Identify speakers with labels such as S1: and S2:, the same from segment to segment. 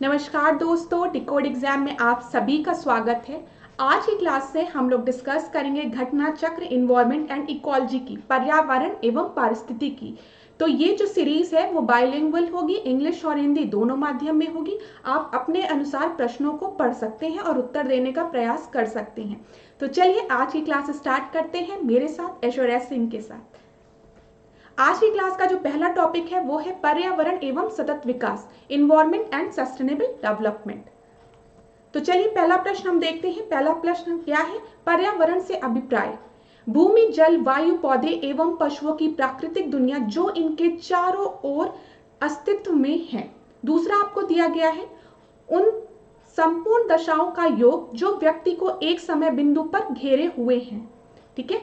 S1: नमस्कार दोस्तों, decode exam में आप सभी का स्वागत है। आज की क्लास से हम लोग डिस्कस करेंगे घटना चक्र, इन्वायरमेंट एंड इकोलॉजी की, पर्यावरण एवं पारिस्थितिकी। तो ये जो सीरीज है वो बाइलिंगुअल होगी, इंग्लिश और हिंदी दोनों माध्यम में होगी। आप अपने अनुसार प्रश्नों को पढ़ सकते हैं और उत्तर देने का प्रयास कर सकते हैं। तो चलिए आज की क्लास स्टार्ट करते हैं मेरे साथ, ऐश्वर्या सिंह के साथ। आज की क्लास का जो पहला टॉपिक है वो है पर्यावरण एवं सतत विकास, इन्वायरमेंट एंड सस्टेनेबल डेवलपमेंट। तो चलिए पहला प्रश्न हम देखते हैं। पहला प्रश्न क्या है? पर्यावरण से अभिप्राय। भूमि, जल, वायु, पौधे एवं पशुओं की प्राकृतिक दुनिया जो इनके चारों ओर अस्तित्व में है। दूसरा आपको दिया गया है उन संपूर्ण दशाओं का योग जो व्यक्ति को एक समय बिंदु पर घेरे हुए हैं। ठीक है,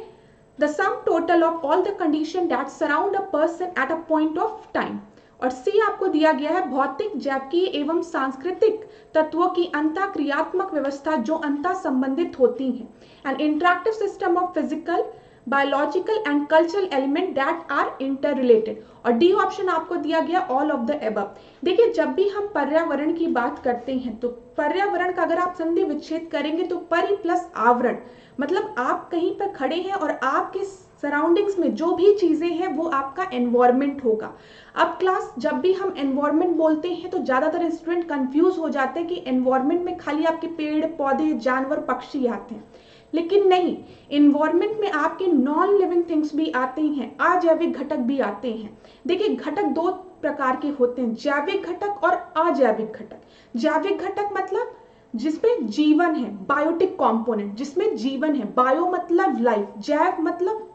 S1: the sum total of all the condition that surround a person at a point of time। और सी आपको दिया गया है भौतिक, जैविकीय एवं सांस्कृतिक तत्वों की अंतःक्रियात्मक व्यवस्था जो अंतः संबंधित होती हैं। An interactive system of physical, biological and cultural element that are interrelated. और डी ऑप्शन आपको दिया गया ऑल ऑफ द एबव। देखिए, जब भी हम पर्यावरण की बात करते हैं तो पर्यावरण का अगर आप संधि विच्छेद करेंगे तो परि प्लस आवरण, मतलब आप कहीं पर खड़े हैं और आपके सराउंडिंग्स में जो भी चीजें हैं वो आपका एनवायरनमेंट होगा। अब क्लास जब भी हम एनवायरनमेंट बोलते हैं तो ज्यादातर स्टूडेंट कंफ्यूज हो जाते हैं कि एनवायरनमेंट में खाली आपके पेड़ पौधे, जानवर, पक्षी आते हैं, लेकिन नहीं, एनवायरनमेंट में आपके नॉन लिविंग थिंग्स भी आते हैं, अजैविक घटक भी आते हैं। देखिए, घटक दो प्रकार के होते हैं, जैविक घटक और अजैविक घटक। जैविक घटक मतलब जिसमें जीवन है, बायोटिक कंपोनेंट जिसमें जीवन है। बायो मतलब लाइफ, जैव मतलब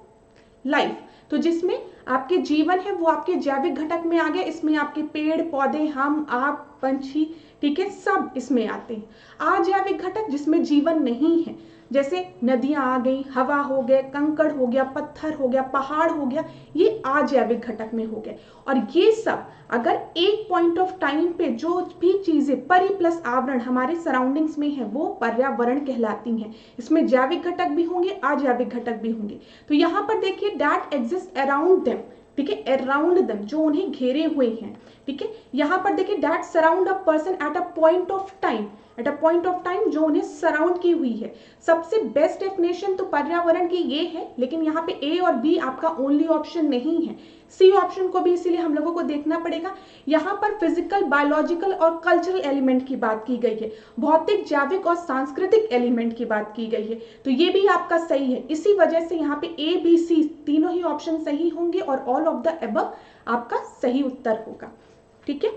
S1: लाइफ, तो जिसमें आपके जीवन है वो आपके जैविक घटक में आ गए। इसमें आपके पेड़ पौधे, हम, आप, पंछी, ठीक है, सब इसमें आते हैं। अजैविक घटक जिसमें जीवन नहीं है, जैसे नदियां आ गई, हवा हो गए, कंकड़ हो गया, पत्थर हो गया, पहाड़ हो गया, ये अजैविक घटक में हो गए। और ये सब अगर एक पॉइंट ऑफ टाइम पे जो भी चीजें परि प्लस आवरण हमारे सराउंडिंग्स में है वो पर्यावरण कहलाती हैं। इसमें जैविक घटक भी होंगे, अजैविक घटक भी होंगे। तो यहाँ पर देखिए दैट एग्जिस्ट अराउंड देम, ठीक है, अराउंड देम जो उन्हें घेरे हुए हैं। ठीक है, यहाँ पर देखिए that surround a person at a point of time, at a point of time जो उन्हें सराउंड की हुई है। सबसे बेस्ट डेफिनेशन तो पर्यावरण की ये है, लेकिन यहाँ पे ए और बी आपका ओनली ऑप्शन नहीं है, सी ऑप्शन को भी इसीलिए हम लोगों को देखना पड़ेगा। यहाँ पर फिजिकल, बायोलॉजिकल और कल्चरल एलिमेंट की बात की गई है, भौतिक, जैविक और सांस्कृतिक एलिमेंट की बात की गई है, तो ये भी आपका सही है। इसी वजह से यहाँ पे ए बी सी तीनों ही ऑप्शन सही होंगे और ऑल ऑफ द अबव आपका सही उत्तर होगा। ठीक है,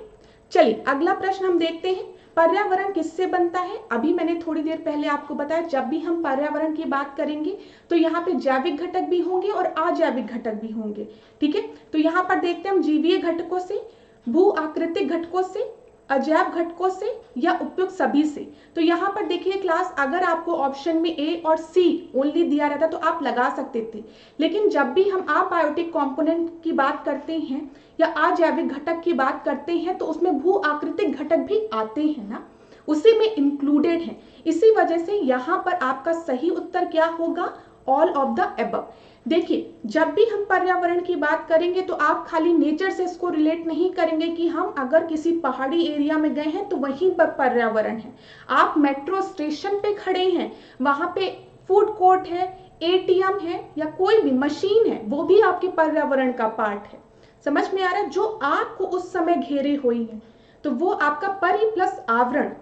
S1: चलिए अगला प्रश्न हम देखते हैं। पर्यावरण किससे बनता है? अभी मैंने थोड़ी देर पहले आपको बताया, जब भी हम पर्यावरण की बात करेंगे तो यहाँ पे जैविक घटक भी होंगे और अजैविक घटक भी होंगे। ठीक है, तो यहाँ पर देखते हैं हम जीवीय घटकों से, भू आकृतिक घटकों से, अजैव घटकों से या उपयुक्त सभी से। तो यहाँ पर देखिए क्लास, अगर आपको ऑप्शन में ए और सी ओनली दिया रहता तो आप लगा सकते थे, लेकिन जब भी हम अबायोटिक कंपोनेंट की बात करते हैं या अजैविक घटक की बात करते हैं तो उसमें भू आकृतिक घटक भी आते हैं ना, उसी में इंक्लूडेड है। इसी वजह से यहाँ पर आपका सही उत्तर क्या होगा? All of the above. देखिए, जब भी हम पर्यावरण की बात करेंगे तो आप खाली नेचर से इसको रिलेट नहीं करेंगे कि हम अगर किसी पहाड़ी एरिया में गए हैं तो वहीं पर पर्यावरण है। आप मेट्रो स्टेशन पे खड़े हैं, वहां पे फूड कोर्ट है, एटीएम है या कोई भी मशीन है, वो भी आपके पर्यावरण का पार्ट है। समझ में आ रहा है? जो आपको उस समय घेरे हुई है तो वो आपका परि प्लस आवरण।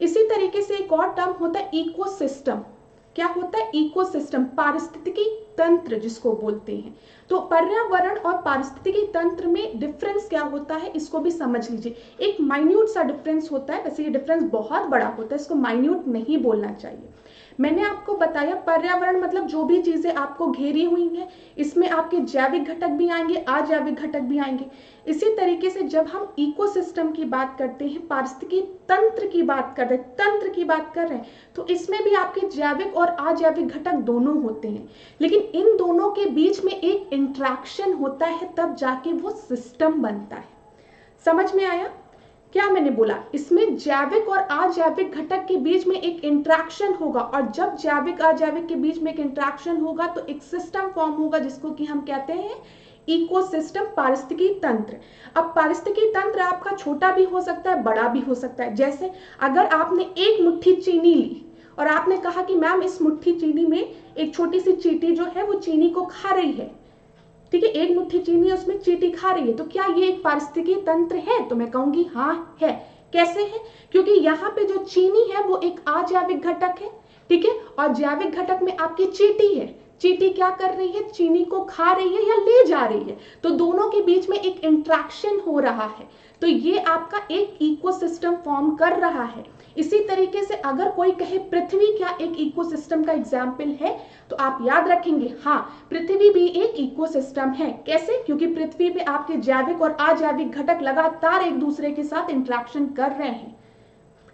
S1: इसी तरीके से एक और टर्म होता है इकोसिस्टम। क्या होता है? इकोसिस्टम, पारिस्थितिकी तंत्र जिसको बोलते हैं। तो पर्यावरण और पारिस्थितिकी तंत्र में डिफरेंस क्या होता है इसको भी समझ लीजिए। एक माइन्यूट सा डिफरेंस होता है, वैसे ये डिफरेंस बहुत बड़ा होता है, इसको माइन्यूट नहीं बोलना चाहिए। मैंने आपको बताया पर्यावरण मतलब जो भी चीजें आपको घेरी हुई हैं, इसमें आपके जैविक घटक भी आएंगे, अजैविक घटक भी आएंगे। इसी तरीके से जब हम इकोसिस्टम की बात करते हैं, पारिस्थितिकी तंत्र की बात कर रहे हैं, तंत्र की बात कर रहे हैं, तो इसमें भी आपके जैविक और अजैविक घटक दोनों होते हैं, लेकिन इन दोनों के बीच में एक इंट्रैक्शन होता है, तब जाके वो सिस्टम बनता है। समझ में आया क्या मैंने बोला? इसमें जैविक और अजैविक घटक के बीच में एक इंट्रैक्शन होगा, और जब जैविक अजैविक के बीच में एक इंट्रैक्शन होगा तो एक सिस्टम फॉर्म होगा जिसको कि हम कहते हैं इकोसिस्टम, पारिस्थितिकी तंत्र। अब पारिस्थितिकी तंत्र आपका छोटा भी हो सकता है, बड़ा भी हो सकता है। जैसे अगर आपने एक मुट्ठी चीनी ली और आपने कहा कि मैम इस मुट्ठी चीनी में एक छोटी सी चींटी जो है वो चीनी को खा रही है, ठीक है, एक मुट्ठी चीनी उसमें चींटी खा रही है, तो क्या ये एक पारिस्थितिकी तंत्र है? तो मैं कहूंगी हाँ है। कैसे है? क्योंकि यहाँ पे जो चीनी है वो एक अजैविक घटक है, ठीक है, और जैविक घटक में आपकी चींटी है। चींटी क्या कर रही है? चीनी को खा रही है या ले जा रही है, तो दोनों के बीच में एक इंट्रैक्शन हो रहा है, तो ये आपका एक इकोसिस्टम फॉर्म कर रहा है। इसी तरीके से अगर कोई कहे पृथ्वी क्या एक इकोसिस्टम का एग्जाम्पल है, तो आप याद रखेंगे हाँ, पृथ्वी भी एक इकोसिस्टम है। कैसे? क्योंकि पृथ्वी पे आपके जैविक और अजैविक घटक लगातार एक दूसरे के साथ इंट्रैक्शन कर रहे हैं,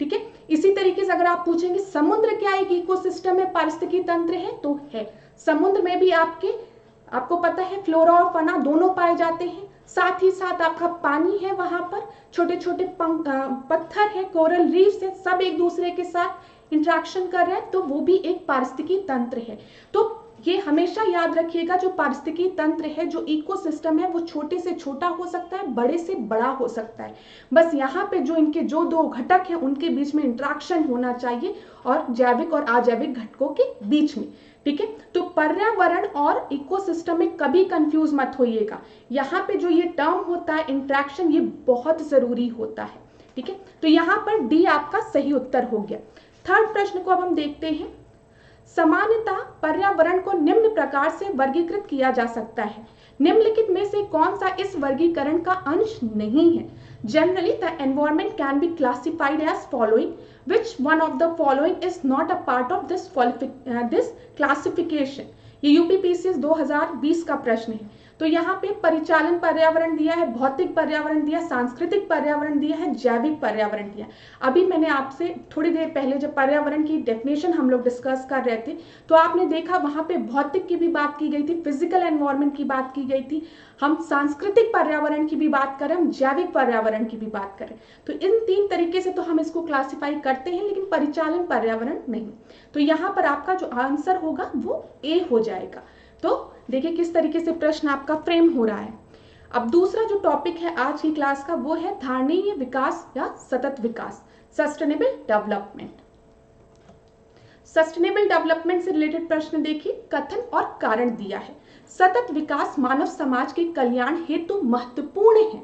S1: ठीक है। इसी तरीके से अगर आप पूछेंगे समुद्र क्या एक इकोसिस्टम है, पारिस्थितिकी तंत्र है, तो है। समुद्र में भी आपको पता है फ्लोरा और फना दोनों पाए जाते हैं, साथ ही साथ आपका पानी है, वहां पर छोटे छोटे पत्थर है, कोरल रीफ्स है, सब एक दूसरे के साथ इंटरेक्शन कर रहे हैं, तो वो भी एक पारिस्थितिकी तंत्र है। तो ये हमेशा याद रखिएगा, जो पारिस्थितिकी तंत्र है, जो इकोसिस्टम है, वो छोटे से छोटा हो सकता है, बड़े से बड़ा हो सकता है। बस यहाँ पे जो इनके जो दो घटक हैं उनके बीच में इंटरेक्शन होना चाहिए, और जैविक और अजैविक घटकों के बीच में, ठीक है। तो पर्यावरण और इकोसिस्टम में कभी कंफ्यूज मत होइएगा। यहाँ पे जो ये टर्म होता है इंटरेक्शन, ये बहुत जरूरी होता है, ठीक है। तो यहाँ पर डी आपका सही उत्तर हो गया। थर्ड प्रश्न को अब हम देखते हैं। सामान्यतः पर्यावरण को निम्न प्रकार से वर्गीकृत किया जा सकता है, निम्नलिखित में से कौन सा इस वर्गीकरण का अंश नहीं है? Generally, the environment can be classified as following. Which one of the following is not a part of this classification? ये यूपीपीसीएस 2020 का प्रश्न है। तो यहाँ पे परिचालन पर्यावरण दिया है, भौतिक पर्यावरण दिया, सांस्कृतिक पर्यावरण दिया है, जैविक पर्यावरण दिया। अभी मैंने आपसे थोड़ी देर पहले जब पर्यावरण की डेफिनेशन हम लोग डिस्कस कर रहे थे, तो आपने देखा वहां पे भौतिक की भी बात की गई थी, फिजिकल एनवायरनमेंट की बात की गई थी, हम सांस्कृतिक पर्यावरण की भी बात करें, हम जैविक पर्यावरण की भी बात करें। तो इन तीन तरीके से तो हम इसको क्लासिफाई करते हैं, लेकिन परिचालन पर्यावरण नहीं। तो यहाँ पर आपका जो आंसर होगा वो ए हो जाएगा। तो देखिए किस तरीके से प्रश्न आपका फ्रेम हो रहा है। अब दूसरा जो टॉपिक है आज की क्लास का, वो है धारणीय विकास या सतत विकास, सस्टेनेबल डेवलपमेंट। सस्टेनेबल डेवलपमेंट से रिलेटेड प्रश्न देखिए, कथन और कारण दिया है। सतत विकास मानव समाज के कल्याण हेतु महत्वपूर्ण है।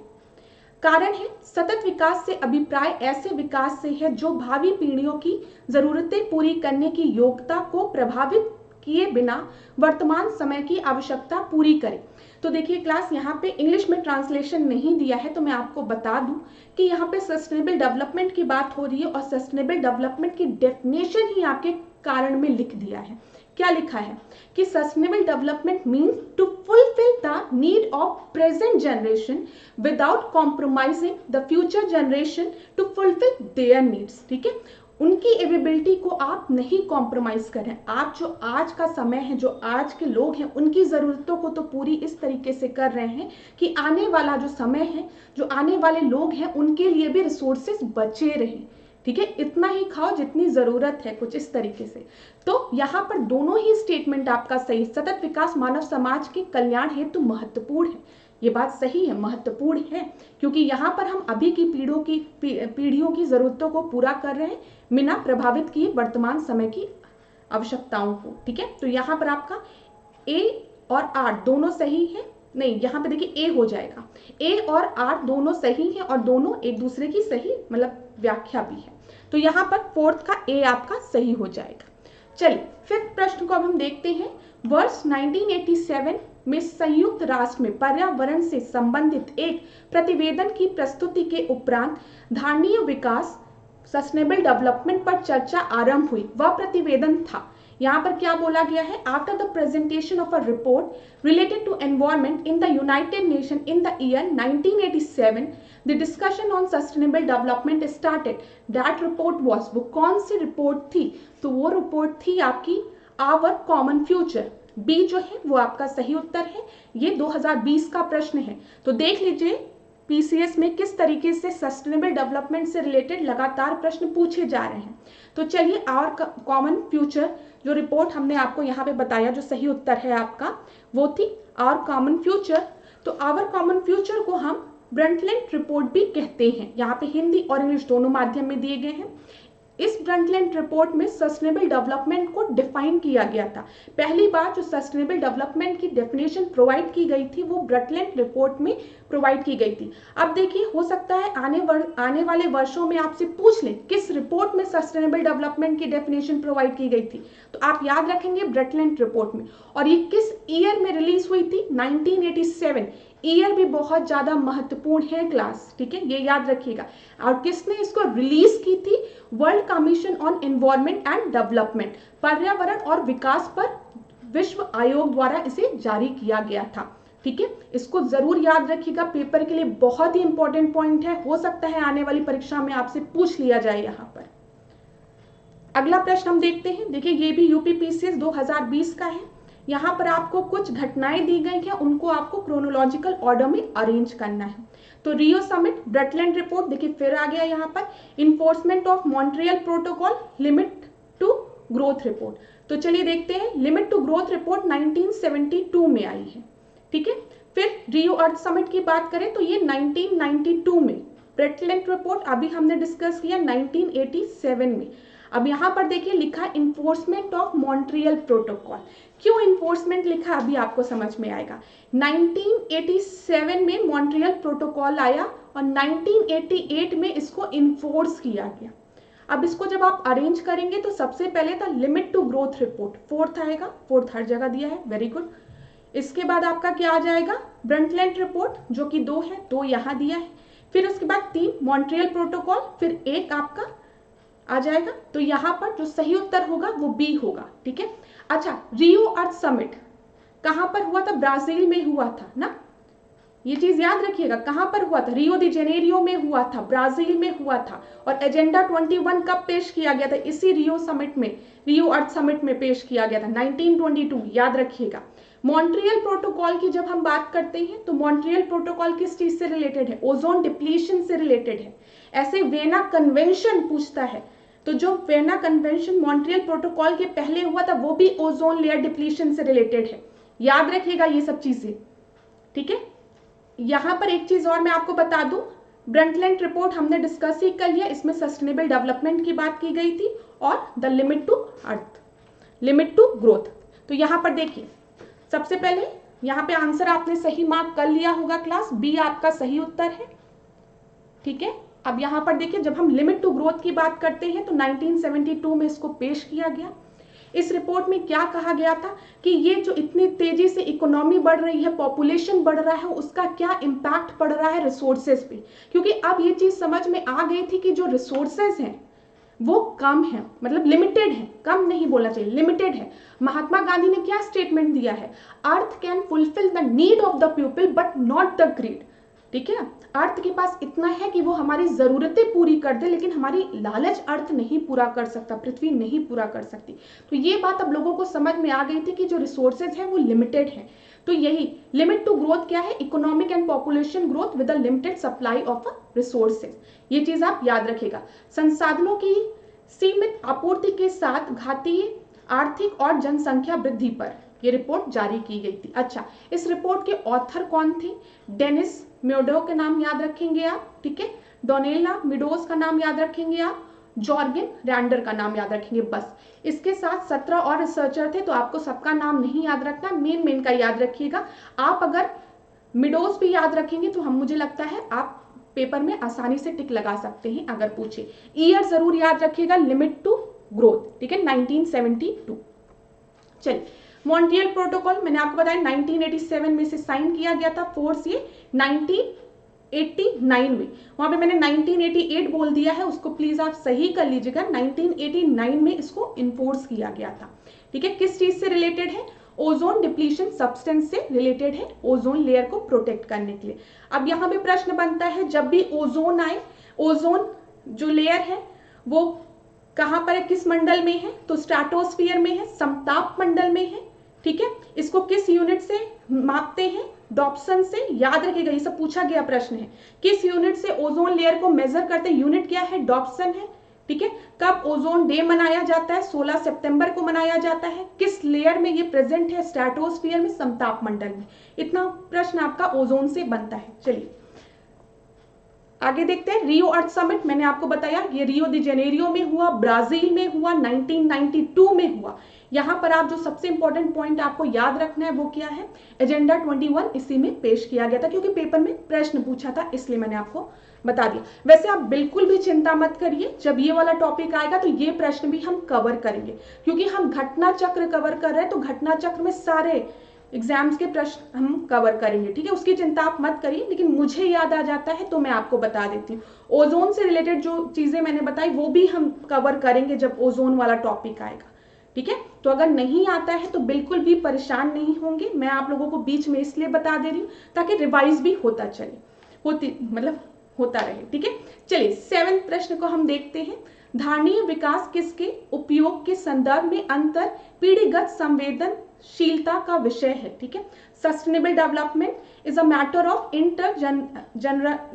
S1: कारण है, सतत विकास से अभिप्राय ऐसे विकास से है जो भावी पीढ़ियों की जरूरतें पूरी करने की योग्यता को प्रभावित किए बिना वर्तमान समय की आवश्यकता पूरी करे। तो देखिए क्लास, यहाँ पे इंग्लिश में ट्रांसलेशन नहीं दिया है, तो मैं आपको बता दूं कि यहाँ पे सस्टेनेबल डेवलपमेंट की बात हो रही है, और सस्टेनेबल डेवलपमेंट की डेफिनेशन ही आपके कारण में लिख दिया है। क्या लिखा है कि sustainable development means to fulfil the need of present generation without compromising the future generation to fulfil their needs, ठीक है। उनकी एबिलिटी को आप नहीं कॉम्प्रोमाइज करें। आप जो आज का समय है, जो आज के लोग हैं, उनकी जरूरतों को तो पूरी इस तरीके से कर रहे हैं कि आने वाला जो समय है, जो आने वाले लोग हैं, उनके लिए भी रिसोर्सेज बचे रहें, ठीक है। इतना ही खाओ जितनी जरूरत है, कुछ इस तरीके से। तो यहाँ पर दोनों ही स्टेटमेंट आपका सही, सतत विकास मानव समाज के कल्याण हेतु महत्वपूर्ण है, ये बात सही है, महत्वपूर्ण है, क्योंकि यहाँ पर हम अभी की पीढ़ियों की जरूरतों को पूरा कर रहे हैं बिना प्रभावित किए वर्तमान समय की आवश्यकताओं को, ठीक है। तो यहाँ पर आपका ए और आर दोनों सही है, नहीं यहाँ पे देखिए ए हो जाएगा, ए और आर दोनों सही है और दोनों एक दूसरे की सही मतलब व्याख्या भी है। तो यहाँ पर फोर्थ का ए आपका सही हो जाएगा। चलिए फिफ्थ प्रश्न को अब हम देखते हैं। वर्ष 1987 में संयुक्त राष्ट्र में पर्यावरण से संबंधित एक प्रतिवेदन की प्रस्तुति के उपरांत धारणीय विकास सस्टेनेबल डेवलपमेंट पर चर्चा आरंभ हुई। वह प्रतिवेदन था, यहाँ पर क्या बोला गया है, after the presentation of a report related to environment in the United Nation in the year 1987 the discussion on sustainable development started. That report was, वो कौन सी रिपोर्ट थी, तो वो रिपोर्ट थी आपकी आवर कॉमन फ्यूचर। बी जो है वो आपका सही उत्तर है। ये 2020 का प्रश्न है। तो देख लीजिए पीसीएस में किस तरीके से सस्टेनेबल डेवलपमेंट से रिलेटेड लगातार प्रश्न पूछे जा रहे हैं। तो चलिए आवर कॉमन फ्यूचर जो रिपोर्ट हमने आपको यहाँ पे बताया, जो सही उत्तर है आपका वो थी आवर कॉमन फ्यूचर। तो आवर कॉमन फ्यूचर को हम ब्रंटलैंड रिपोर्ट भी कहते हैं। यहाँ पे हिंदी और इंग्लिश दोनों माध्यम में दिए गए हैं। इस ब्रंटलैंड रिपोर्ट में सस्टेनेबल डेवलपमेंट को डिफाइन किया गया था। पहली बार जो सस्टेनेबल डेवलपमेंट की डेफिनेशन प्रोवाइड की गई थी वो ब्रंटलैंड रिपोर्ट में प्रोवाइड की गई थी। अब देखिए, हो सकता है आने वाले वर्षों में आपसे पूछ ले किस रिपोर्ट में सस्टेनेबल डेवलपमेंट की डेफिनेशन प्रोवाइड की गई थी, तो आप याद रखेंगे ब्रंटलैंड रिपोर्ट में। और ये किस ईयर में रिलीज हुई थी? 1987। ईयर भी बहुत ज्यादा महत्वपूर्ण है क्लास, ठीक है, ये याद रखिएगा। और किसने इसको रिलीज की थी? World commission on environment and development, पर्यावरण और विकास पर विश्व आयोग द्वारा इसे जारी किया गया था, ठीक है। इसको जरूर याद रखिएगा, पेपर के लिए बहुत ही इंपॉर्टेंट पॉइंट है। हो सकता है आने वाली परीक्षा में आपसे पूछ लिया जाए। यहाँ पर अगला प्रश्न हम देखते हैं। देखिए, ये भी यूपीपीसीएस 2020 का है। यहाँ पर आपको कुछ घटनाएं दी गई हैं, उनको आपको क्रोनोलॉजिकल ऑर्डर में अरेंज करना है। तो रियो समिट, ब्रंटलैंड रिपोर्ट, देखिए फिर आ गया यहाँ पर। Enforcement of Montreal protocol, limit to growth report. तो चलिए देखते हैं। लिमिट टू ग्रोथ रिपोर्ट 1972 में आई है, ठीक है। फिर रियो अर्थ समिट की बात करें तो ये 1992 में। ब्रंटलैंड रिपोर्ट अभी हमने डिस्कस किया 1987 में। अब यहाँ पर देखिए लिखा इन्फोर्समेंट ऑफ मॉन्ट्रियल प्रोटोकॉल। क्यों इन्फोर्समेंट लिखा अभी आपको समझ में आएगा। 1987 में मॉन्ट्रियल प्रोटोकॉल आया और 1988 में इसको इन्फोर्स किया गया। अब इसको जब आप अरेंज करेंगे तो सबसे पहले था limit to growth report, fourth आएगा, फोर्थ हर जगह दिया है, वेरी गुड। इसके बाद आपका क्या आ जाएगा? ब्रंटलैंड रिपोर्ट, जो कि 2 है, 2 यहाँ दिया है। फिर उसके बाद 3 मॉन्ट्रियल प्रोटोकॉल, फिर 1 आपका आ जाएगा। तो यहाँ पर जो सही उत्तर होगा वो बी होगा, ठीक है। अच्छा, रियो अर्थ समिट कहाँ पर हुआ था? ब्राजील में हुआ था ना, ये चीज याद रखिएगा। कहाँ पर हुआ था? रियो दी जेनेरियो में हुआ था, ब्राजील में हुआ था। और एजेंडा 21 कब पेश किया गया था? इसी रियो समिट में, रियो अर्थ समिट में पेश किया गया था, 1922, याद रखिएगा। मॉन्ट्रियल प्रोटोकॉल की जब हम बात करते हैं तो मॉन्ट्रियल प्रोटोकॉल किस चीज से रिलेटेड है? ओजोन डिप्लीशन से रिलेटेड है। ऐसे वेना कन्वेंशन पूछता है, तो जो वेना कन्वेंशन मॉन्ट्रियल प्रोटोकॉल के पहले हुआ था वो भी ओजोन लेयर डिप्लीशन से रिलेटेड है। याद रखिएगा ये सब चीजें, ठीक है। यहां पर एक चीज और मैं आपको बता दूं, ब्रंटलैंड रिपोर्ट हमने डिस्कस ही कर लिया, इसमें सस्टेनेबल डेवलपमेंट की बात की गई थी और the limit to earth, limit to growth. तो यहां पर देखिए, सबसे पहले यहां पे आंसर आपने सही मार्क कर लिया होगा क्लास, बी आपका सही उत्तर है, ठीक है। अब यहां पर देखिए, जब हम लिमिट टू ग्रोथ की बात करते हैं तो 1972 में इसको पेश किया गया। इस रिपोर्ट में क्या कहा गया था कि ये जो इतनी तेजी से इकोनॉमी बढ़ रही है, पॉपुलेशन बढ़ रहा है, उसका क्या इम्पैक्ट पड़ रहा है रिसोर्सेज पे। क्योंकि अब ये चीज समझ में आ गई थी कि जो रिसोर्सेज हैं वो कम है, मतलब लिमिटेड है, कम नहीं बोलना चाहिए, लिमिटेड है। महात्मा गांधी ने क्या स्टेटमेंट दिया है? Earth can fulfil the need of the people but not the greed, ठीक है। अर्थ के पास इतना है कि वो हमारी जरूरतें पूरी कर दे, लेकिन हमारी लालच अर्थ नहीं पूरा कर सकता, पृथ्वी नहीं पूरा कर सकती। तो ये बात अब लोगों को समझ में आ गई थी कि जो रिसोर्सेज है वो लिमिटेड है। तो यही लिमिट टू ग्रोथ क्या है? Economic and population growth with a limited supply of resources. ये चीज आप याद रखिएगा। संसाधनों की सीमित आपूर्ति के साथ घातीय आर्थिक और जनसंख्या वृद्धि पर ये रिपोर्ट जारी की गई थी। अच्छा, इस रिपोर्ट के ऑथर कौन थे? डेनिस मेडो का नाम याद रखेंगे आप, ठीक है। डोनेला मिडोज का नाम याद रखेंगे आप, जॉर्गन रैंडर का नाम याद रखेंगे, बस। इसके साथ 17 और रिसर्चर थे, तो आपको सबका नाम नहीं याद रखना, मेन का याद रखिएगा। आप अगर मिडोज भी याद रखेंगे तो हम, मुझे लगता है आप पेपर में आसानी से टिक लगा सकते हैं अगर पूछे। ईयर जरूर याद रखिएगा, लिमिट टू ग्रोथ, ठीक है, 1972। चलिए, मॉन्ट्रियल प्रोटोकॉल मैंने आपको बताया 1987 में से साइन किया गया था, फोर्स ये 1989 में। वहां पे मैंने 1988 बोल दिया है, उसको प्लीज आप सही कर लीजिएगा। 1989 में इसको इन्फोर्स किया गया था, ठीक है। किस चीज से रिलेटेड है? ओजोन डिप्लीशन सब्सटेंस से रिलेटेड है, ओजोन लेयर को प्रोटेक्ट करने के लिए। अब यहाँ पे प्रश्न बनता है, जब भी ओजोन आए, ओजोन जो लेयर है वो कहां पर है, किस मंडल में है? तो स्ट्रेटोस्फीयर में है, समताप मंडल में है, ठीक है। इसको किस यूनिट से मापते हैं? डॉप्सन से। याद रखिएगा, ये सब पूछा गया प्रश्न है। किस यूनिट से ओजोन लेयर को मेजर करते हैं? यूनिट क्या है? डॉप्सन है, ठीक है। कब ओजोन डे मनाया जाता है? 16 सितंबर को मनाया जाता है। किस लेयर में ये प्रेजेंट है? स्ट्रेटोस्फीयर में, समताप मंडल में। इतना प्रश्न आपका ओजोन से बनता है। चलिए आगे देखते हैं। रियो अर्थ समिट, मैंने आपको बताया ये रियो दी जेनेरियो में हुआ, ब्राजील में हुआ, 1992 में हुआ। यहां पर आप जो सबसे इंपॉर्टेंट पॉइंट आपको याद रखना है वो क्या है? एजेंडा 21 इसी में पेश किया गया था, क्योंकि पेपर में प्रश्न पूछा था, इसलिए मैंने आपको बता दिया। वैसे आप बिल्कुल भी चिंता मत करिए, जब ये वाला टॉपिक आएगा तो ये प्रश्न भी हम कवर करेंगे, क्योंकि हम घटना चक्र कवर कर रहे हैं, तो घटना चक्र में सारे एग्जाम्स के प्रश्न हम कवर करेंगे, ठीक है। उसकी चिंता आप मत करिए, लेकिन मुझे याद आ जाता है तो मैं आपको बता देती हूँ। ओजोन से रिलेटेड जो चीजें मैंने बताई वो भी हम कवर करेंगे जब ओजोन वाला टॉपिक आएगा, ठीक है। तो अगर नहीं आता है तो बिल्कुल भी परेशान नहीं होंगे, मैं आप लोगों को बीच में इसलिए बता दे रही हूँ ताकि रिवाइज भी होता चले, होता रहे, ठीक है। चलिए 7वें प्रश्न को हम देखते हैं। धारणीय विकास किसके उपयोग के संदर्भ में अंतर पीढ़ीगत संवेदनशीलता का विषय है, ठीक है। Sustainable development is a matter of inter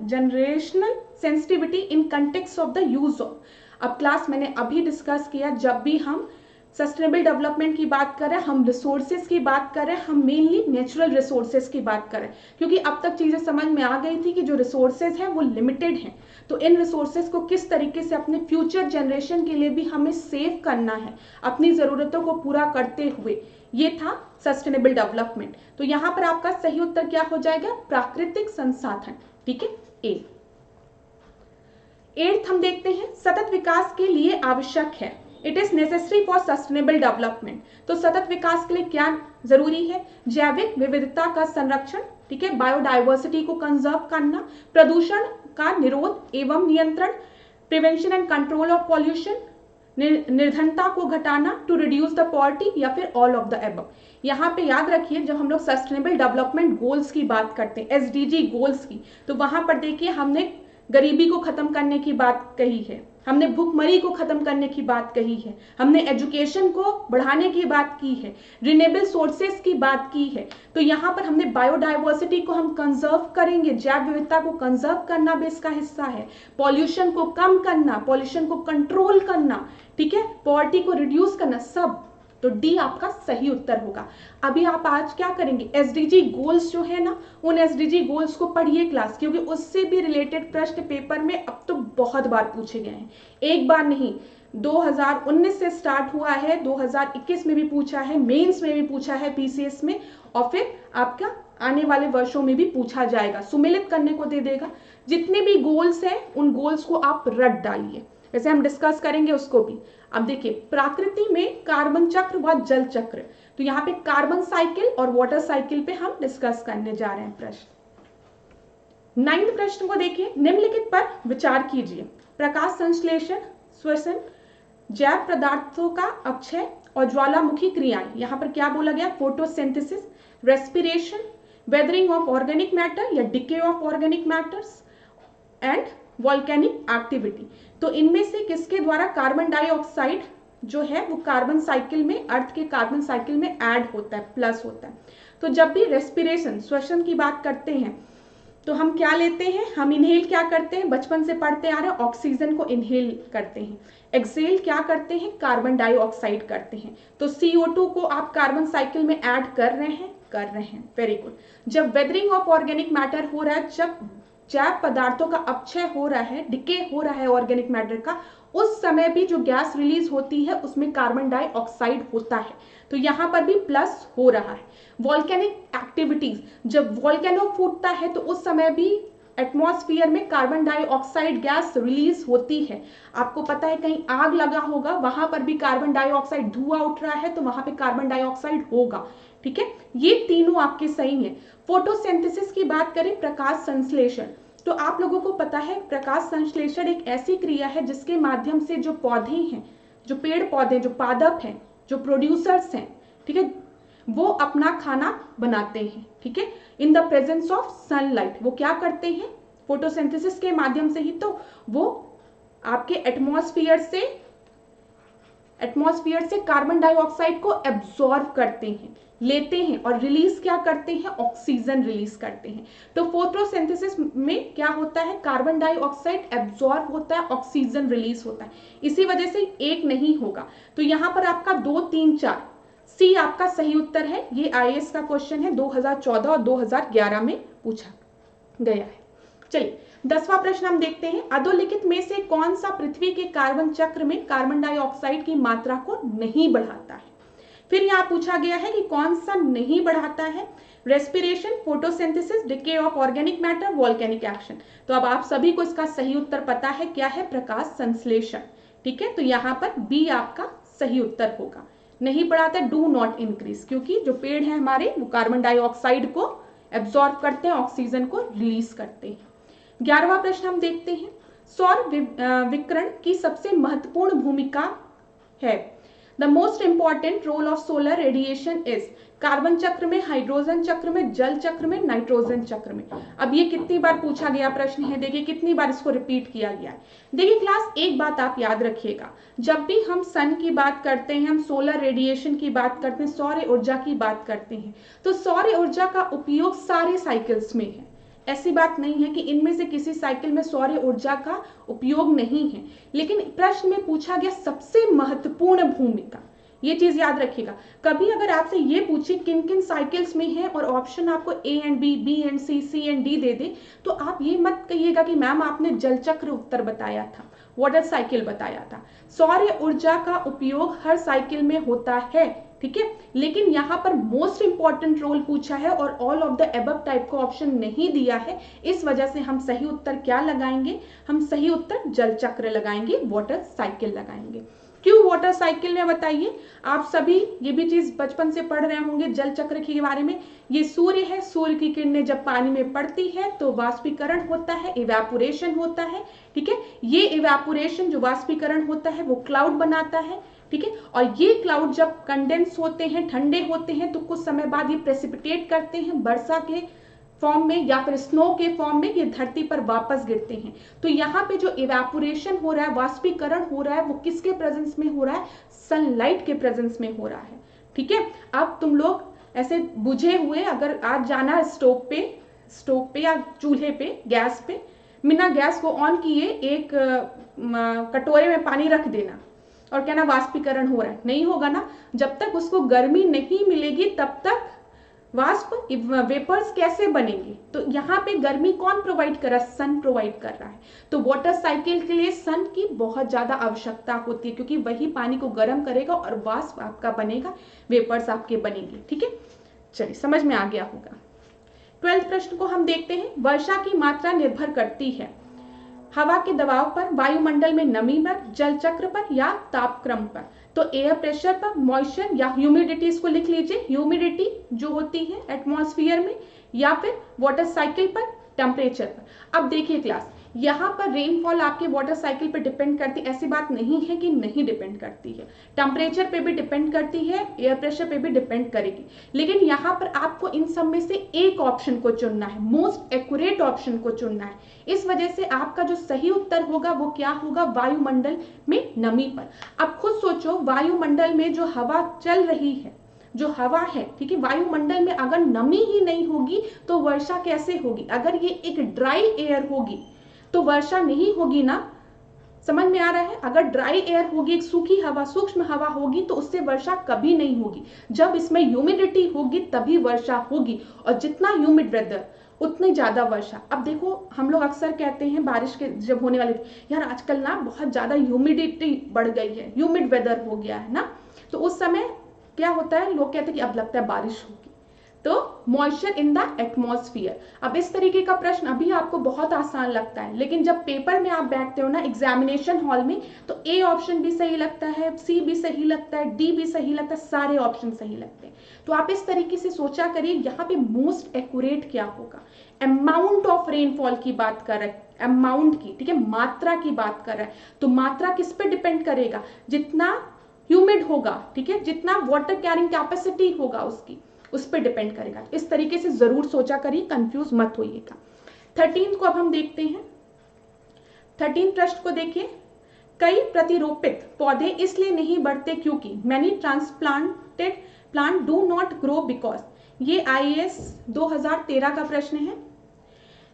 S1: generational sensitivity in context of the use of. अब क्लास मैंने अभी डिस्कस किया, जब भी हम सस्टेनेबल डेवलपमेंट की बात करें, हम रिसोर्सेज की बात करें, हम मेनली नेचुरल रिसोर्सेज की बात करें, क्योंकि अब तक चीजें समझ में आ गई थी कि जो रिसोर्सेज हैं वो लिमिटेड हैं, तो इन रिसोर्सेज को किस तरीके से अपने फ्यूचर जनरेशन के लिए भी हमें सेव करना है, अपनी जरूरतों को पूरा करते हुए, ये था सस्टेनेबल डेवलपमेंट। तो यहाँ पर आपका सही उत्तर क्या हो जाएगा? प्राकृतिक संसाधन, ठीक है। ए 8th हम देखते हैं, सतत विकास के लिए आवश्यक है, it is necessary for sustainable development. तो सतत विकास के लिए क्या जरूरी है? जैविक विविधता का संरक्षण, ठीक है, बायोडाइवर्सिटी को कंजर्व करना, प्रदूषण का निरोध एवं नियंत्रण, prevention and control of pollution, निर्धनता को घटाना, टू रिड्यूस द पॉवर्टी, या फिर ऑल ऑफ द अबव। यहाँ पे याद रखिए, जब हम लोग सस्टेनेबल डेवलपमेंट गोल्स की बात करते हैं, एसडीजी गोल्स की, तो वहां पर देखिए हमने गरीबी को खत्म करने की बात कही है, हमने भूखमरी को खत्म करने की बात कही है, हमने एजुकेशन को बढ़ाने की बात की है, रिन्यूएबल सोर्सेस की बात की है। तो यहाँ पर हमने बायोडाइवर्सिटी को हम कंजर्व करेंगे, जैव विविधता को कंजर्व करना भी इसका हिस्सा है, पॉल्यूशन को कम करना, पॉल्यूशन को कंट्रोल करना, ठीक है, पॉवर्टी को रिड्यूस करना, सब। तो डी आपका सही उत्तर होगा। अभी आप आज क्या करेंगे? एसडीजी गोल्स जो है ना, उन एसडीजी गोल्स को पढ़िए क्लास, क्योंकि उससे भी रिलेटेड प्रश्न पेपर में अब तो बहुत बार पूछे गए हैं, एक बार नहीं। 2019 से स्टार्ट हुआ है, 2021 में भी पूछा है, मेंस में भी पूछा है, पीसीएस में, और फिर आपका आने वाले वर्षों में भी पूछा जाएगा, सुमेलित करने को दे देगा। जितने भी गोल्स हैं उन गोल्स को आप रट डालिए, वैसे हम डिस्कस करेंगे उसको भी। अब देखिए, प्रकृति में कार्बन चक्र व जल चक्र, तो यहाँ पे कार्बन साइकिल और वाटर साइकिल पे हम डिस्कस करने जा रहे हैं प्रश्न। 9वें प्रश्न को देखिए, निम्नलिखित पर विचार कीजिए। प्रकाश संश्लेषण, श्वसन, जैव पदार्थों का अपक्षय और ज्वालामुखी क्रियाएं। यहाँ पर क्या बोला गया? Photosynthesis, respiration, weathering of organic matter या decay of organic matters and volcanic activity. तो इनमें से किसके द्वारा कार्बन डाइऑक्साइड जो है वो कार्बन साइकिल में, अर्थ के कार्बन साइकिल में ऐड होता है, प्लस होता है। तो जब भी रेस्पिरेशन, श्वसन की बात करते हैं तो हम क्या लेते हैं? हम इनहेल क्या करते हैं? बचपन से पढ़ते आ रहे हैं, ऑक्सीजन को इनहेल करते हैं। एक्सेल क्या करते हैं? कार्बन डाइऑक्साइड करते हैं। तो CO2 को आप कार्बन साइकिल में ऐड कर रहे हैं, वेरी गुड। जब वेदरिंग ऑफ ऑर्गेनिक मैटर हो रहा है, जब जैव पदार्थों का अपक्षय हो रहा है, डिके हो रहा है ऑर्गेनिक मैटर का, उस समय भी जो गैस रिलीज होती है उसमें कार्बन डाइऑक्साइड होता है, तो यहाँ पर भी प्लस हो रहा है। वॉल्केनिक एक्टिविटीज, जब वॉल्केनो फूटता है तो उस समय भी एटमॉस्फेयर में कार्बन डाइऑक्साइड गैस रिलीज होती है। आपको पता है कहीं आग लगा होगा, वहां पर भी कार्बन डाइऑक्साइड, धुआं उठ रहा है तो वहां पे कार्बन डाइऑक्साइड होगा, ठीक है। ये तीनों आपके सही हैं। फोटोसिंथेसिस की बात करें, प्रकाश संश्लेषण, तो आप लोगों को पता है प्रकाश संश्लेषण एक ऐसी क्रिया है जिसके माध्यम से जो पौधे हैं, जो पेड़ पौधे, जो पादप हैं, जो प्रोड्यूसर्स हैं, ठीक है, वो अपना खाना बनाते हैं, ठीक है, in the presence of sunlight. वो क्या करते हैं? फोटोसिंथेसिस के माध्यम से ही तो वो आपके एटमॉस्फेयर से कार्बन डाइऑक्साइड को एब्जॉर्ब करते हैं, लेते हैं और रिलीज क्या करते हैं, ऑक्सीजन रिलीज करते हैं। तो फोटोसिंथेसिस में क्या होता है, कार्बन डाइऑक्साइड एब्जॉर्ब होता है, ऑक्सीजन रिलीज होता है, इसी वजह से एक नहीं होगा। तो यहाँ पर आपका 2, 3, 4 सी आपका सही उत्तर है। ये आईएएस का क्वेश्चन है, 2014 और 2011 में पूछा गया है। चलिए 10वां प्रश्न हम देखते हैं, अधोलिखित में से कौन सा पृथ्वी के कार्बन चक्र में कार्बन डाइऑक्साइड की मात्रा को नहीं बढ़ाता है। फिर यहाँ पूछा गया है कि कौन सा नहीं बढ़ाता है, respiration, photosynthesis, decay of organic matter, volcanic action. तो अब आप सभी को इसका सही उत्तर पता है, क्या है, प्रकाश संश्लेषण। ठीक है, तो यहाँ पर बी आपका सही उत्तर होगा। नहीं बढ़ाता, डू नॉट इंक्रीज, क्योंकि जो पेड़ है हमारे वो कार्बन डाइऑक्साइड को एब्जॉर्ब करते हैं, ऑक्सीजन को रिलीज करते हैं। 11वां प्रश्न हम देखते हैं, सौर विकिरण की सबसे महत्वपूर्ण भूमिका है। The most important role of solar radiation is, carbon चक्र में, हाइड्रोजन चक्र में, जल चक्र में, नाइट्रोजन चक्र में। अब ये कितनी बार पूछा गया प्रश्न है, देखिए कितनी बार इसको रिपीट किया गया है। देखिए क्लास, एक बात आप याद रखिएगा, जब भी हम सन की बात करते हैं, हम सोलर रेडिएशन की बात करते हैं, सौर ऊर्जा की बात करते हैं, तो सौर ऊर्जा का उपयोग सारे साइकिल्स में है। ऐसी बात नहीं है कि इनमें से किसी साइकिल में सौर ऊर्जा का उपयोग नहीं है, लेकिन प्रश्न में पूछा गया सबसे महत्वपूर्ण भूमिका, ये चीज याद रखिएगा। कभी अगर आपसे ये पूछे किन किन साइकिल्स में है और ऑप्शन आपको A and B, B and C, C and D दे दे, तो आप ये मत कहिएगा कि मैम आपने जल चक्र उत्तर बताया था, वाटर साइकिल बताया था। सौर ऊर्जा का उपयोग हर साइकिल में होता है, ठीक है, लेकिन यहाँ पर मोस्ट इंपॉर्टेंट रोल पूछा है और all of the above type का ऑप्शन नहीं दिया है। इस वजह से हम सही उत्तर क्या लगाएंगे, हम सही उत्तर जल चक्र लगाएंगे, वाटर साइकिल लगाएंगे। क्यों वाटर साइकिल में, बताइए। आप सभी ये भी चीज बचपन से पढ़ रहे होंगे जल चक्र के बारे में। ये सूर्य है, सूर्य की किरणें जब पानी में पड़ती है तो वाष्पीकरण होता है, इवेपोरेशन होता है, ठीक है। ये इवेपोरेशन जो वाष्पीकरण होता है वो क्लाउड बनाता है, ठीक है, और ये क्लाउड जब कंडेंस होते हैं, ठंडे होते हैं, तो कुछ समय बाद ये प्रेसिपिटेट करते हैं वर्षा के फॉर्म में या फिर स्नो के फॉर्म में, ये धरती पर वापस गिरते हैं। तो यहाँ पे जो इवेपोरेशन हो रहा है, वाष्पीकरण हो रहा है, वो किसके प्रेजेंस में हो रहा है, सनलाइट के प्रेजेंस में हो रहा है, ठीक है। अब तुम लोग ऐसे बुझे हुए, अगर आज जाना स्टोव पे या चूल्हे पे, गैस पे, बिना गैस को ऑन किए एक कटोरे में पानी रख देना और कहना वाष्पीकरण हो रहा है, नहीं होगा ना। जब तक उसको गर्मी नहीं मिलेगी तब तक वाष्प वेपर्स कैसे बनेंगे। तो यहाँ पे गर्मी कौन प्रोवाइड कर रहा है, सन प्रोवाइड कर रहा है। तो वाटर साइकिल के लिए सन की बहुत ज्यादा आवश्यकता होती है, क्योंकि वही पानी को गर्म करेगा और वाष्प आपका बनेगा, वेपर्स आपके बनेंगे, ठीक है। चलिए समझ में आ गया होगा। 12वें प्रश्न को हम देखते हैं, वर्षा की मात्रा निर्भर करती है हवा के दबाव पर, वायुमंडल में नमी पर, जल चक्र पर या तापक्रम पर। तो एयर प्रेशर पर, मॉइस्चर या ह्यूमिडिटी, इसको लिख लीजिए, ह्यूमिडिटी जो होती है एटमॉस्फेयर में, या फिर वाटर साइकिल पर, टेम्परेचर पर। अब देखिए क्लास, यहाँ पर रेनफॉल आपके वाटर साइकिल पर डिपेंड करती है, ऐसी बात नहीं है कि नहीं डिपेंड करती है, टेम्परेचर पे भी डिपेंड करती है, एयर प्रेशर पे भी डिपेंड करेगी, लेकिन यहाँ पर आपको इन सब में से एक ऑप्शन को चुनना है, मोस्ट एक्यूरेट ऑप्शन को चुनना है। इस वजह से आपका जो सही उत्तर होगा वो क्या होगा, वायुमंडल में नमी पर। अब खुद सोचो, वायुमंडल में जो हवा चल रही है, जो हवा है, ठीक है, वायुमंडल में अगर नमी ही नहीं होगी तो वर्षा कैसे होगी। अगर ये एक ड्राई एयर होगी तो वर्षा नहीं होगी ना, समझ में आ रहा है। अगर ड्राई एयर होगी, एक सूखी हवा, सूक्ष्म हवा होगी, तो उससे वर्षा कभी नहीं होगी। जब इसमें ह्यूमिडिटी होगी तभी वर्षा होगी, और जितना ह्यूमिड वेदर उतनी ज्यादा वर्षा। अब देखो, हम लोग अक्सर कहते हैं बारिश के जब होने वाले, यार आजकल ना बहुत ज्यादा ह्यूमिडिटी बढ़ गई है, ह्यूमिड वेदर हो गया है ना, तो उस समय क्या होता है, लोग कहते हैं कि अब लगता है बारिश होगी। तो मॉइस्चर इन द एटमॉस्फेयर। अब इस तरीके का प्रश्न अभी आपको बहुत आसान लगता है, लेकिन जब पेपर में आप बैठते हो ना एग्जामिनेशन हॉल में, तो ए ऑप्शन भी सही लगता है, सी भी सही लगता है, डी भी सही लगता है, सारे ऑप्शन सही लगते हैं। तो आप इस तरीके से सोचा करिए, यहाँ पे मोस्ट एक्यूरेट क्या होगा। अमाउंट ऑफ रेनफॉल की बात कर रहे हैं, अमाउंट की, ठीक है, मात्रा की बात कर रहा है, तो मात्रा किस पे डिपेंड करेगा, जितना ह्यूमिड होगा, ठीक है, जितना वाटर कैरिंग कैपेसिटी होगा उसकी, उस पर डिपेंड करेगा। इस तरीके से जरूर सोचा करिए, कंफ्यूज मत होइएगा। 13 को अब हम देखते हैं। 13 प्रश्न को देखिए, कई प्रतिरोपित पौधे इसलिए नहीं बढ़ते क्योंकि many transplanted plant do not grow because, ये IAS 2013 का प्रश्न है।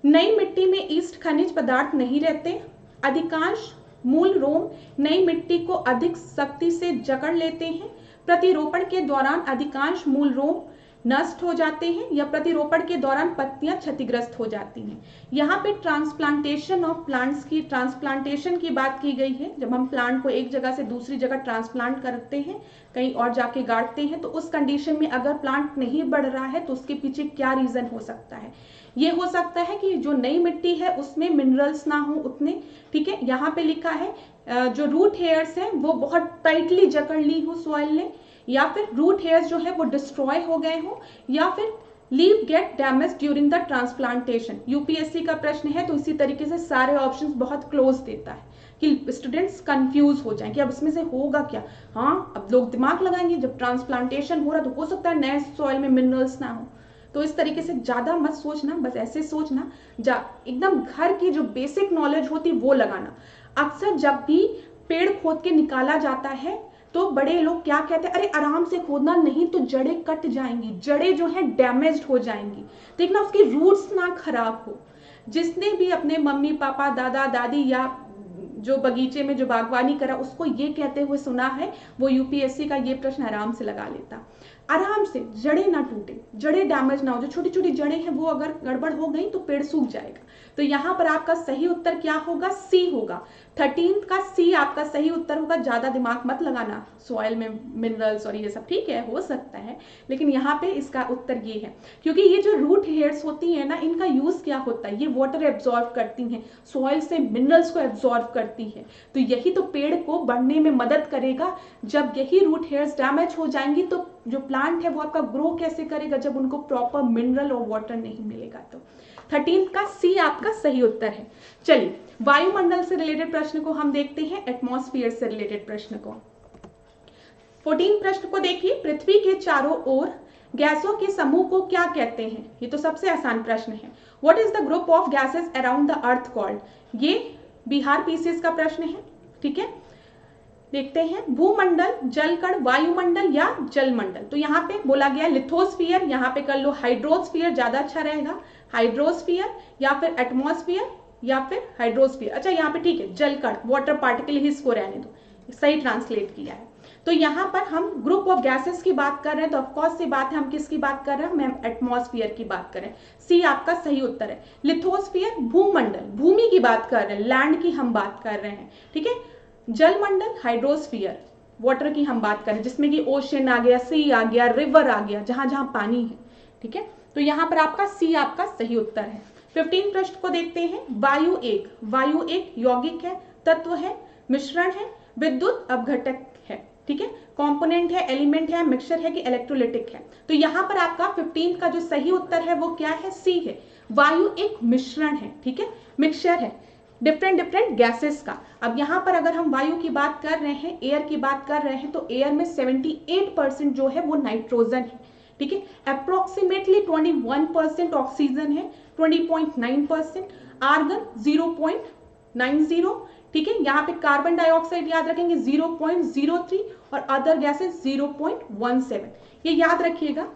S1: नई मिट्टी में ईस्ट खनिज पदार्थ नहीं रहते। अधिकांश मूल रोम नई मिट्टी को अधिक सख्ती से जकड़ लेते हैं। प्रतिरोपण के दौरान अधिकांश मूल रोम नष्ट हो जाते हैं या प्रतिरोपण के दौरान पत्तियां क्षतिग्रस्त हो जाती हैं। यहाँ पे ट्रांसप्लांटेशन ऑफ प्लांट्स की, ट्रांसप्लांटेशन की बात की गई है। जब हम प्लांट को एक जगह से दूसरी जगह ट्रांसप्लांट करते हैं, कहीं और जाके गाड़ते हैं, तो उस कंडीशन में अगर प्लांट नहीं बढ़ रहा है तो उसके पीछे क्या रीजन हो सकता है। ये हो सकता है कि जो नई मिट्टी है उसमें मिनरल्स ना हो उतने, ठीक है। यहाँ पे लिखा है जो रूट हेयर्स हैं वो बहुत टाइटली जकड़ ली हो सॉइल ने, या फिर रूट हेयर्स जो है वो डिस्ट्रॉय हो गए हो, या फिर leave gate damage during the transplantation. UPSC का प्रश्न है तो इसी तरीके से सारे ऑप्शंस बहुत क्लोज देता है कि स्टूडेंट्स कंफ्यूज हो जाएं कि अब इसमें से होगा क्या। हाँ, अब लोग दिमाग लगाएंगे, जब ट्रांसप्लांटेशन हो रहा तो हो सकता है नए सॉइल में मिनरल्स ना हो। तो इस तरीके से ज्यादा मत सोचना, बस ऐसे सोचना, एकदम घर की जो बेसिक नॉलेज होती वो लगाना। अक्सर जब भी पेड़ खोद के निकाला जाता है तो बड़े लोग क्या कहते हैं, अरे आराम से खोदना, नहीं तो जड़ें कट जाएंगी, जड़ें जो है डैमेज्ड हो जाएंगी, देखना उसकी रूट्स ना खराब हो। जिसने भी अपने मम्मी पापा दादा दादी या जो बगीचे में जो बागवानी करा उसको ये कहते हुए सुना है, वो यूपीएससी का ये प्रश्न आराम से लगा लेता। आराम से, जड़ें ना टूटे, जड़ें डैमेज ना हो, जो छोटी छोटी जड़ें हैं वो अगर गड़बड़ हो गई तो पेड़ सूख जाएगा। तो यहाँ पर आपका सही उत्तर क्या होगा, सी होगा। 13 का सी आपका सही उत्तर होगा। ज्यादा दिमाग मत लगाना सॉइल में मिनरल्स और ये सब, ठीक है, हो सकता है, लेकिन यहाँ पे इसका उत्तर ये है, क्योंकि ये जो रूट हेयर्स होती है ना, इनका यूज क्या होता है, ये वाटर एब्जॉर्ब करती हैं, सॉइल से मिनरल्स को एब्जॉर्ब करती है। तो यही तो पेड़ को बढ़ने में मदद करेगा। जब यही रूट हेयर्स डैमेज हो जाएंगी तो जो प्लांट है वो आपका ग्रो कैसे करेगा, जब उनको प्रॉपर मिनरल और वाटर नहीं मिलेगा। तो 13 का सी आपका सही उत्तर है। चलिए, वायुमंडल से रिलेटेड प्रश्न को हम देखते हैं, एटमॉस्फेयर से रिलेटेड प्रश्न को। 14 प्रश्न को देखिए, पृथ्वी के चारों ओर गैसों के समूह को क्या कहते हैं। ये तो सबसे आसान प्रश्न है। What is the group of gases around the earth called. ये बिहार पीसीएस का प्रश्न है, ठीक है। देखते हैं, भूमंडल, जलकण, वायुमंडल या जलमंडल। तो यहाँ पे बोला गया लिथोस्फीयर, यहाँ पे कर लो हाइड्रोस्फीयर, ज्यादा अच्छा रहेगा। हाइड्रोस्फीयर या फिर एटमॉस्फेयर या फिर हाइड्रोस्फीयर। अच्छा, यहाँ पे ठीक है, जलकण, वाटर पार्टिकल ही इसको रहने दो, सही ट्रांसलेट किया है। तो यहाँ पर हम ग्रुप ऑफ गैसेस की बात कर रहे हैं, तो ऑफकोर्स सी बात है, हम किसकी बात कर रहे हैं, हम एटमॉस्फेयर की बात कर रहे हैं। सी आपका सही उत्तर है। लिथोस्फीयर भूमंडल, भूमि की बात कर रहे हैं, लैंड की हम बात कर रहे हैं, ठीक है। जलमंडल हाइड्रोस्फीयर, वाटर की हम बात करें, जिसमें कि ओशन आ गया, सी आ गया, रिवर आ गया, जहां जहां पानी है, ठीक है। तो यहाँ पर आपका सी आपका सही उत्तर है। 15 प्रश्न को देखते हैं, वायु एक यौगिक है, तत्व है, मिश्रण है, विद्युत अपघटक है, ठीक है, कंपोनेंट है, एलिमेंट है, मिक्सचर है कि इलेक्ट्रोलिटिक है। तो यहाँ पर आपका 15 का जो सही उत्तर है वो क्या है, सी है। वायु एक मिश्रण है, ठीक है, मिक्सचर है डिफरेंट गैसेस का। अब यहाँ पर अगर हम वायु की बात कर रहे हैं, एयर की बात कर रहे हैं, तो एयर में 78% जो है वो नाइट्रोजन है, ठीक है। अप्रोक्सीमेटली 21% ऑक्सीजन है, 20.9%, आर्गन 0.90, ठीक है। यहाँ पे कार्बन डाइऑक्साइड याद रखेंगे 0.03 और अदर गैसेस 0.17, ये याद रखिएगा।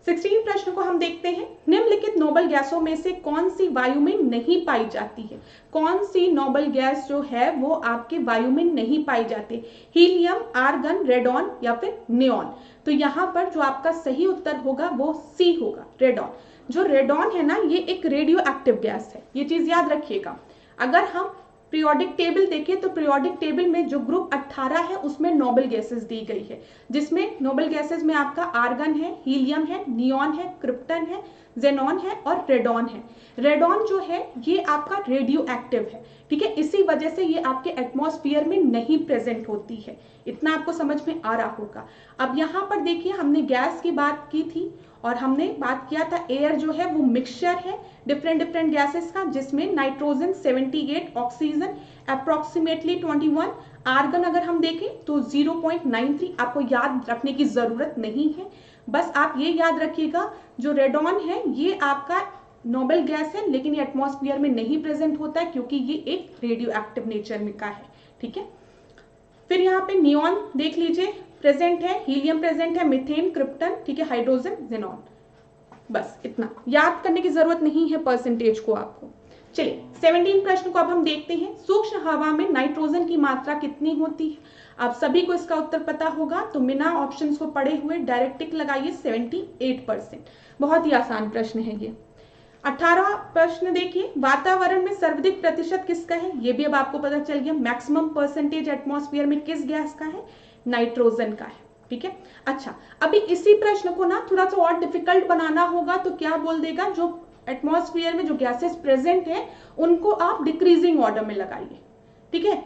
S1: 16 प्रश्न को हम देखते हैं, निम्नलिखित नोबल गैसों में से कौन सी वायु में नहीं पाई जाती है। कौन सी नोबल गैस जो है वो आपके वायु में नहीं पाई जाती, हीलियम, आर्गन, रेडॉन या फिर नियॉन। तो यहाँ पर जो आपका सही उत्तर होगा वो सी होगा, रेडॉन। जो रेडॉन है ना, ये एक रेडियो एक्टिव गैस है, ये चीज याद रखिएगा। अगर हम पीरियोडिक टेबल देखें तो पीरियोडिक टेबल में जो ग्रुप 18 है उसमें नोबल गैसेस दी गई है, जिसमें नोबल गैसेस में आपका आर्गन है, हीलियम है, नियॉन है, क्रिप्टन है, जेनॉन है और रेडॉन है। रेडॉन जो है ये आपका रेडियो एक्टिव है, ठीक है, इसी वजह से ये आपके एटमॉस्फेयर में नहीं प्रेजेंट होती है। इतना आपको समझ में आ रहा होगा। अब यहाँ पर देखिए, हमने गैस की बात की थी और हमने बात किया था एयर जो है वो मिक्सचर है डिफरेंट गैसेस का, जिसमें नाइट्रोजन 78, ऑक्सीजन अप्रोक्सीमेटली 21, आर्गन अगर हम देखें तो 0.93। आपको याद रखने की जरूरत नहीं है, बस आप ये याद रखिएगा जो रेडॉन है ये आपका नोबल गैस है, लेकिन ये एटमॉस्फेयर में नहीं प्रेजेंट होता है क्योंकि ये एक रेडियो एक्टिव नेचर में का है, ठीक है। फिर यहाँ पे नियॉन देख लीजिए, प्रेजेंट है, हीलियम प्रेजेंट है, मीथेन, क्रिप्टन, ठीक है, हाइड्रोजन, जेनॉन। बस इतना याद करने की जरूरत नहीं है परसेंटेज को आपको। चलिए 17 प्रश्न को अब हम देखते हैं। सूक्ष्म हवा में नाइट्रोजन की मात्रा कितनी होती है? आप सभी को इसका उत्तर पता होगा, तो बिना ऑप्शंस को पढ़े हुए डायरेक्ट टिक लगाइए 78%। बहुत ही आसान प्रश्न है ये। 18 प्रश्न देखिए, वातावरण में सर्वाधिक प्रतिशत किसका है? ये भी अब आपको पता चल गया। मैक्सिमम परसेंटेज एटमॉस्फेयर में किस गैस का है? नाइट्रोजन का है, ठीक है। अच्छा, अभी इसी प्रश्न को ना थोड़ा सा और डिफिकल्ट बनाना होगा, तो क्या बोल देगा, जो एटमॉस्फेयर में जो गैसेस प्रेजेंट है उनको आप डिक्रीजिंग ऑर्डर में लगाइए, ठीक है।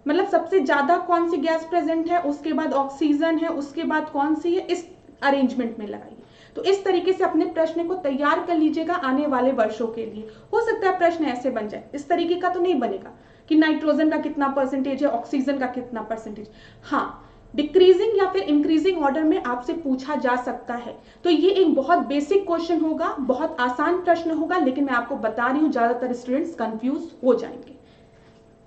S1: मतलब सबसे ज्यादा कौन सी गैस प्रेजेंट है, उसके बाद ऑक्सीजन है, उसके बाद कौन सी है, इस अरेंजमेंट में लगाइए। तो इस तरीके से अपने प्रश्न को तैयार कर लीजिएगा आने वाले वर्षों के लिए। हो सकता है प्रश्न ऐसे बन जाए, इस तरीके का तो नहीं बनेगा कि नाइट्रोजन का कितना परसेंटेज है, ऑक्सीजन का कितना परसेंटेज। हाँ, डिक्रीजिंग या फिर इंक्रीजिंग ऑर्डर में आपसे पूछा जा सकता है। तो ये एक बहुत बेसिक क्वेश्चन होगा, बहुत आसान प्रश्न होगा, लेकिन मैं आपको बता रही हूँ ज्यादातर स्टूडेंट्स कंफ्यूज हो जाएंगे।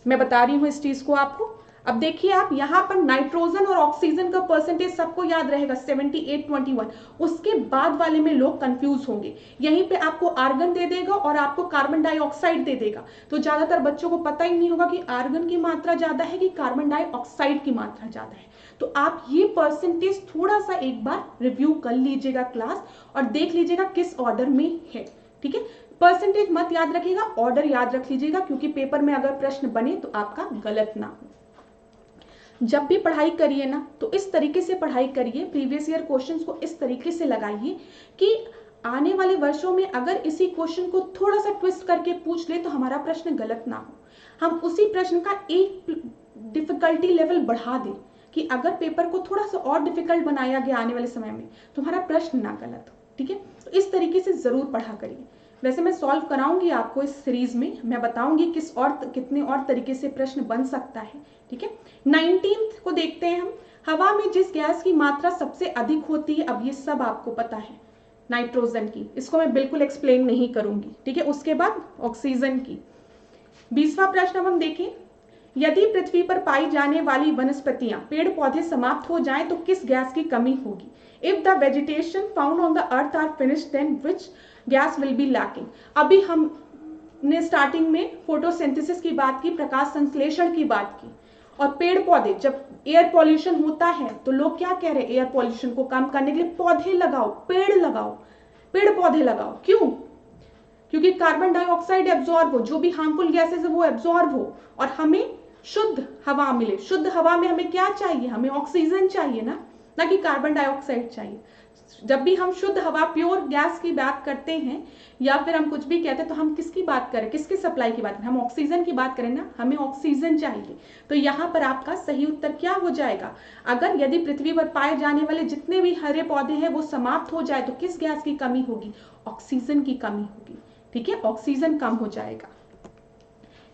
S1: मैं बता रही हूँ इस चीज को आपको। अब देखिए आप यहाँ पर नाइट्रोजन और ऑक्सीजन का परसेंटेज सबको याद रहेगा 78-21। उसके बाद वाले में लोग कंफ्यूज होंगे। यहीं पे आपको आर्गन दे देगा और आपको कार्बन डाइऑक्साइड दे देगा, तो ज्यादातर बच्चों को पता ही नहीं होगा कि आर्गन की मात्रा ज्यादा है कि कार्बन डाइऑक्साइड की मात्रा ज्यादा है। तो आप ये परसेंटेज थोड़ा सा एक बार रिव्यू कर लीजिएगा क्लास, और देख लीजिएगा किस ऑर्डर में है, ठीक है। परसेंटेज मत याद रखिएगा, ऑर्डर याद रख लीजिएगा, क्योंकि पेपर में अगर प्रश्न बने तो आपका गलत ना हो। जब भी पढ़ाई करिए ना, तो इस तरीके से पढ़ाई करिए, प्रीवियस ईयर क्वेश्चंस को इस तरीके से लगाइए कि आने वाले वर्षों में अगर इसी क्वेश्चन को थोड़ा सा ट्विस्ट करके पूछ ले तो हमारा प्रश्न गलत ना हो। हम उसी प्रश्न का एक डिफिकल्टी लेवल बढ़ा दें कि अगर पेपर को थोड़ा सा और डिफिकल्ट बनाया गया आने वाले समय में तो हमारा प्रश्न ना गलत हो, ठीक है। तो इस तरीके से जरूर पढ़ा करिए। वैसे मैं सॉल्व कराऊंगी आपको इस सीरीज में, मैं बताऊंगी कितने और तरीके से प्रश्न बन सकता है, ठीक है। 19 को देखते हैं हम। हवा में जिस गैस की मात्रा सबसे अधिक होती है, अब ये सब आपको पता है, नाइट्रोजन की, इसको मैं बिल्कुल एक्सप्लेन नहीं करूंगी, ठीक है। उसके बाद ऑक्सीजन की। 20वां प्रश्न अब हम देखें, यदि पृथ्वी पर पाई जाने वाली वनस्पतियां, पेड़ पौधे समाप्त हो जाएं तो किस गैस की कमी होगी? If the vegetation found on the earth are finished then which gas will be lacking? अभी हमने स्टार्टिंग में फोटोसिंथेसिस की बात की, प्रकाश संश्लेषण की बात की, और पेड़ पौधे, जब एयर पॉल्यूशन होता है तो लोग क्या कह रहे हैं, एयर पॉल्यूशन को कम करने के लिए पौधे लगाओ, पेड़ लगाओ, पेड़ पौधे लगाओ। क्यों? क्योंकि कार्बन डाइऑक्साइड एब्जॉर्ब हो, जो भी हार्मफुल गैसेस है वो एब्जॉर्ब हो और हमें शुद्ध हवा मिले। शुद्ध हवा में हमें क्या चाहिए? हमें ऑक्सीजन चाहिए ना कि कार्बन डाइऑक्साइड चाहिए। जब भी हम शुद्ध हवा, प्योर गैस की बात करते हैं या फिर हम कुछ भी कहते हैं तो हम किसकी बात करें, किसके सप्लाई की बात करें? हम ऑक्सीजन की बात करें ना, हमें ऑक्सीजन चाहिए। तो यहाँ पर आपका सही उत्तर क्या हो जाएगा? अगर यदि पृथ्वी पर पाए जाने वाले जितने भी हरे पौधे हैं वो समाप्त हो जाए तो किस गैस की कमी होगी? ऑक्सीजन की कमी होगी, ठीक है, ऑक्सीजन कम हो जाएगा।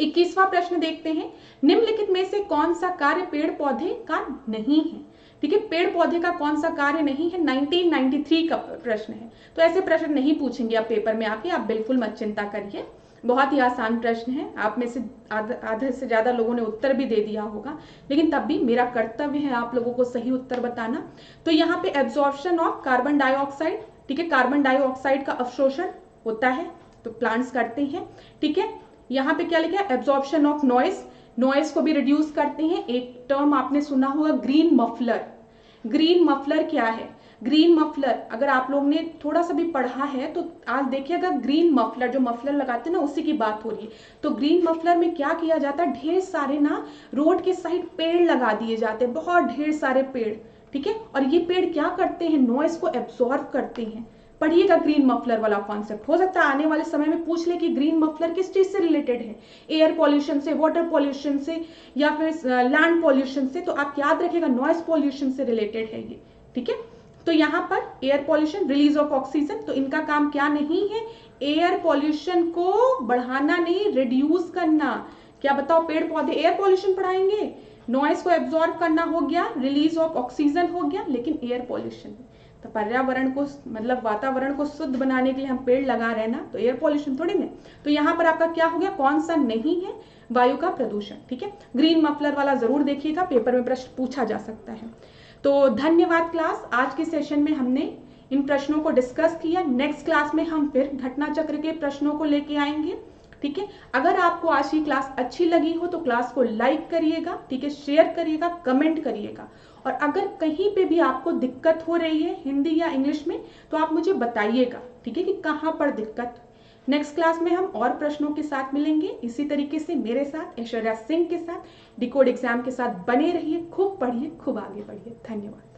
S1: 21वां प्रश्न देखते हैं, निम्नलिखित में से कौन सा कार्य पेड़ पौधे का नहीं है? ठीक है, पेड़ पौधे का कौन सा कार्य नहीं है? 1993 का प्रश्न है। तो ऐसे प्रश्न नहीं पूछेंगे आप पेपर में आके, आप बिल्कुल मत चिंता करिए, बहुत ही आसान प्रश्न है। आप में से आधे से ज्यादा लोगों ने उत्तर भी दे दिया होगा, लेकिन तब भी मेरा कर्तव्य है आप लोगों को सही उत्तर बताना। तो यहाँ पे एब्जॉर्प्शन ऑफ कार्बन डाइऑक्साइड, ठीक है, कार्बन डाइऑक्साइड का अवशोषण होता है तो प्लांट्स करते हैं, ठीक है। यहाँ पे क्या लिखा है? एब्जॉर्प्शन ऑफ नॉइस, नॉइस को भी रिड्यूस करते हैं। एक टर्म आपने सुना होगा ग्रीन मफलर। ग्रीन मफलर क्या है? ग्रीन मफलर अगर आप लोग ने थोड़ा सा भी पढ़ा है तो आज देखिएगा, ग्रीन मफलर जो मफलर लगाते हैं ना उसी की बात हो रही है। तो ग्रीन मफलर में क्या किया जाता है? ढेर सारे ना रोड के साइड पेड़ लगा दिए जाते हैं, बहुत ढेर सारे पेड़, ठीक है। और ये पेड़ क्या करते हैं? नॉइस को एब्जॉर्ब करते हैं। पढ़िएगा ग्रीन मफलर वाला कॉन्सेप्ट, हो सकता है आने वाले समय में पूछ ले कि ग्रीन मफलर किस चीज से रिलेटेड है, एयर पॉल्यूशन से, वाटर पॉल्यूशन से, या फिर लैंड पॉल्यूशन से। तो आप याद रखिएगा नॉइस पॉल्यूशन से रिलेटेड है ये, ठीक है। तो यहाँ पर air pollution, release of oxygen, तो इनका काम क्या नहीं है? एयर पॉल्यूशन को बढ़ाना नहीं, रिड्यूस करना। क्या बताओ, पेड़ पौधे एयर पॉल्यूशन बढ़ाएंगे, नॉइस को एब्जॉर्ब करना हो गया, रिलीज ऑफ ऑक्सीजन हो गया, लेकिन एयर पॉल्यूशन, तो पर्यावरण को मतलब वातावरण को शुद्ध बनाने के लिए हम पेड़ लगा रहे हैं ना, तो एयर पॉल्यूशन थोड़ी ना। तो यहाँ पर आपका क्या हो गया? कौन सा नहीं है? वायु का प्रदूषण, ठीक है। ग्रीन मफलर वाला जरूर देखिएगा, पेपर में प्रश्न पूछा जा सकता है। तो धन्यवाद क्लास। आज के सेशन में हमने इन प्रश्नों को डिस्कस किया। नेक्स्ट क्लास में हम फिर घटना चक्र के प्रश्नों को लेके आएंगे। ठीक है, अगर आपको आज की क्लास अच्छी लगी हो तो क्लास को लाइक करिएगा, ठीक है, शेयर करिएगा, कमेंट करिएगा। और अगर कहीं पे भी आपको दिक्कत हो रही है हिंदी या इंग्लिश में तो आप मुझे बताइएगा, ठीक है, कि कहाँ पर दिक्कत। नेक्स्ट क्लास में हम और प्रश्नों के साथ मिलेंगे। इसी तरीके से मेरे साथ ऐश्वर्या सिंह के साथ डिकोड एग्जाम के साथ बने रहिए। खूब पढ़िए, खूब आगे बढ़िए। धन्यवाद।